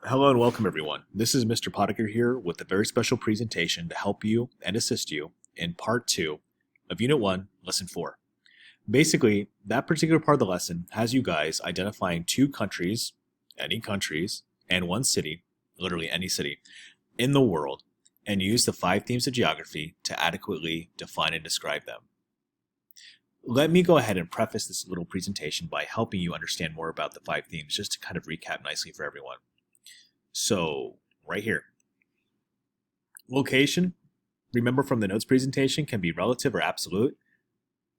Hello and welcome everyone. This is Mr. Potiker here with a very special presentation to help you and assist you in part 2 of Unit 1, Lesson 4. Basically, that particular part of the lesson has you guys identifying two countries, any countries, and one city, literally any city, in the world, and use the 5 themes of geography to adequately define and describe them. Let me go ahead and preface this little presentation by helping you understand more about the 5 themes, just to kind of recap nicely for everyone. So, right here. Location, remember from the notes presentation, can be relative or absolute.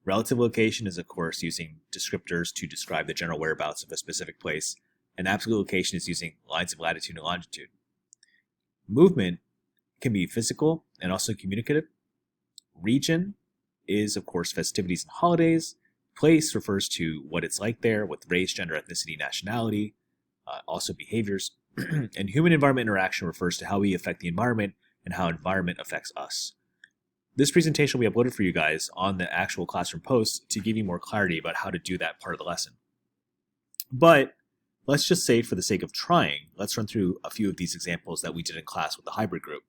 Relative location is, of course, using descriptors to describe the general whereabouts of a specific place, and absolute location is using lines of latitude and longitude. Movement can be physical and also communicative. Region is, of course, festivities and holidays. Place refers to what it's like there with race, gender, ethnicity, nationality, also behaviors. And human environment interaction refers to how we affect the environment and how environment affects us. This presentation will be uploaded for you guys on the actual classroom post to give you more clarity about how to do that part of the lesson. But let's just say, for the sake of trying, let's run through a few of these examples that we did in class with the hybrid group.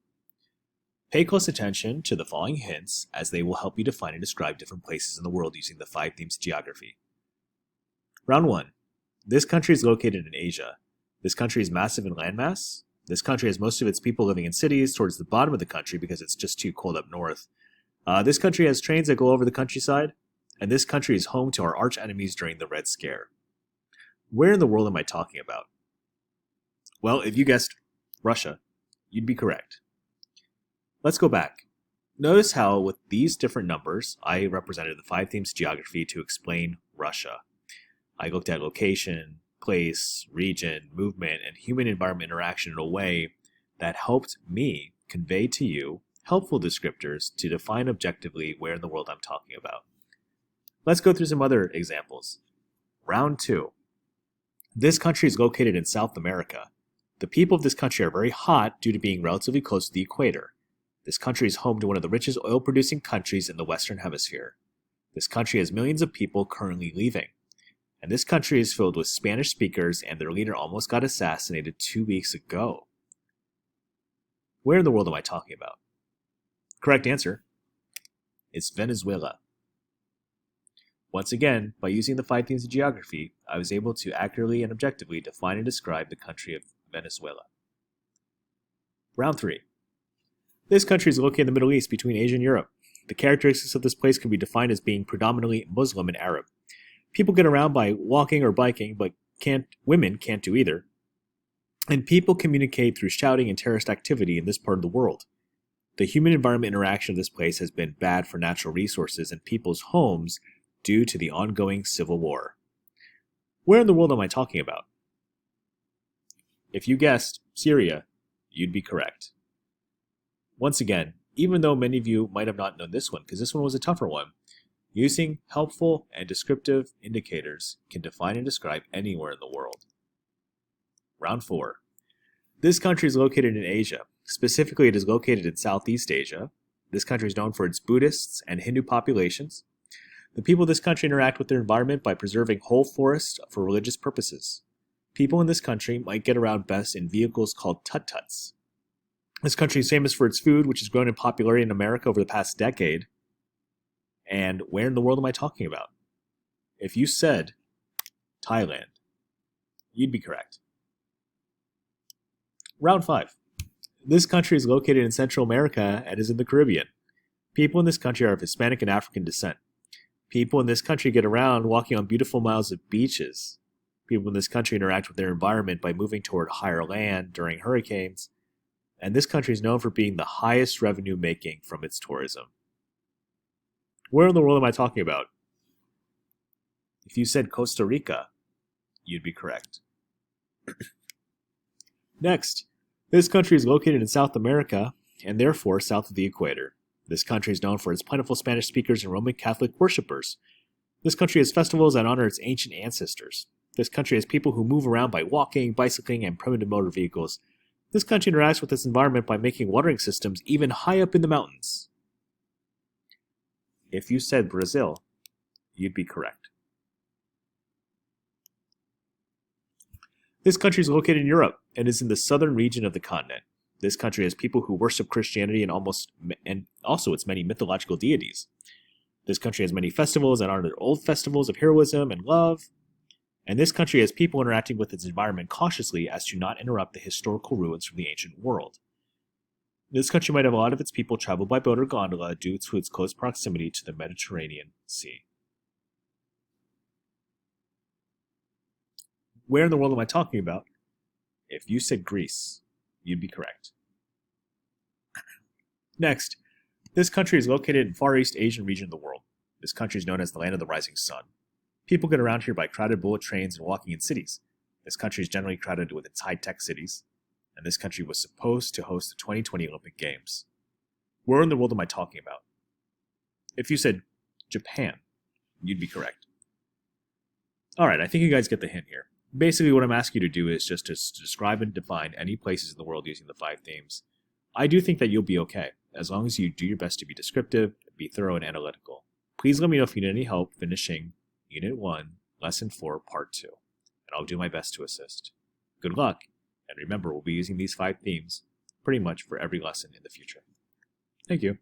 Pay close attention to the following hints, as they will help you define and describe different places in the world using the 5 themes of geography. Round 1. This country is located in Asia. This country is massive in landmass. This country has most of its people living in cities towards the bottom of the country because it's just too cold up north. This country has trains that go over the countryside. And this country is home to our arch enemies during the Red Scare. Where in the world am I talking about? Well, if you guessed Russia, you'd be correct. Let's go back. Notice how with these different numbers, I represented the 5 themes of geography to explain Russia. I looked at location, place, region, movement, and human environment interaction in a way that helped me convey to you helpful descriptors to define objectively where in the world I'm talking about. Let's go through some other examples. Round 2. This country is located in South America. The people of this country are very hot due to being relatively close to the equator. This country is home to one of the richest oil-producing countries in the Western Hemisphere. This country has millions of people currently leaving. And this country is filled with Spanish speakers, and their leader almost got assassinated 2 weeks ago. Where in the world am I talking about? Correct answer is Venezuela. Once again, by using the 5 themes of geography, I was able to accurately and objectively define and describe the country of Venezuela. Round 3. This country is located in the Middle East between Asia and Europe. The characteristics of this place can be defined as being predominantly Muslim and Arab. People get around by walking or biking, but women can't do either. And people communicate through shouting and terrorist activity in this part of the world. The human environment interaction of this place has been bad for natural resources and people's homes due to the ongoing civil war. Where in the world am I talking about? If you guessed Syria, you'd be correct. Once again, even though many of you might have not known this one, because this one was a tougher one, using helpful and descriptive indicators can define and describe anywhere in the world. Round 4. This country is located in Asia. Specifically, it is located in Southeast Asia. This country is known for its Buddhists and Hindu populations. The people of this country interact with their environment by preserving whole forests for religious purposes. People in this country might get around best in vehicles called tut-tuts. This country is famous for its food, which has grown in popularity in America over the past decade. And where in the world am I talking about? If you said Thailand, you'd be correct. Round 5. This country is located in Central America and is in the Caribbean. People in this country are of Hispanic and African descent. People in this country get around walking on beautiful miles of beaches. People in this country interact with their environment by moving toward higher land during hurricanes. And this country is known for being the highest revenue making from its tourism. Where in the world am I talking about? If you said Costa Rica, you'd be correct. Next, this country is located in South America and therefore south of the equator. This country is known for its plentiful Spanish speakers and Roman Catholic worshippers. This country has festivals that honor its ancient ancestors. This country has people who move around by walking, bicycling, and primitive motor vehicles. This country interacts with its environment by making watering systems even high up in the mountains. If you said Brazil, you'd be correct. This country is located in Europe and is in the southern region of the continent. This country has people who worship Christianity and also its many mythological deities. This country has many festivals and honor old festivals of heroism and love. And this country has people interacting with its environment cautiously as to not interrupt the historical ruins from the ancient world. This country might have a lot of its people travel by boat or gondola due to its close proximity to the Mediterranean Sea. Where in the world am I talking about? If you said Greece, you'd be correct. Next, this country is located in Far East Asian region of the world. This country is known as the land of the rising sun. People get around here by crowded bullet trains and walking in cities. This country is generally crowded with its high-tech cities. And this country was supposed to host the 2020 Olympic Games. Where in the world am I talking about? If you said Japan, you'd be correct. Alright, I think you guys get the hint here. Basically, what I'm asking you to do is just to describe and define any places in the world using the 5 themes. I do think that you'll be okay, as long as you do your best to be descriptive, be thorough, and analytical. Please let me know if you need any help finishing Unit 1, Lesson 4, Part 2, and I'll do my best to assist. Good luck, and remember, we'll be using these 5 themes pretty much for every lesson in the future. Thank you.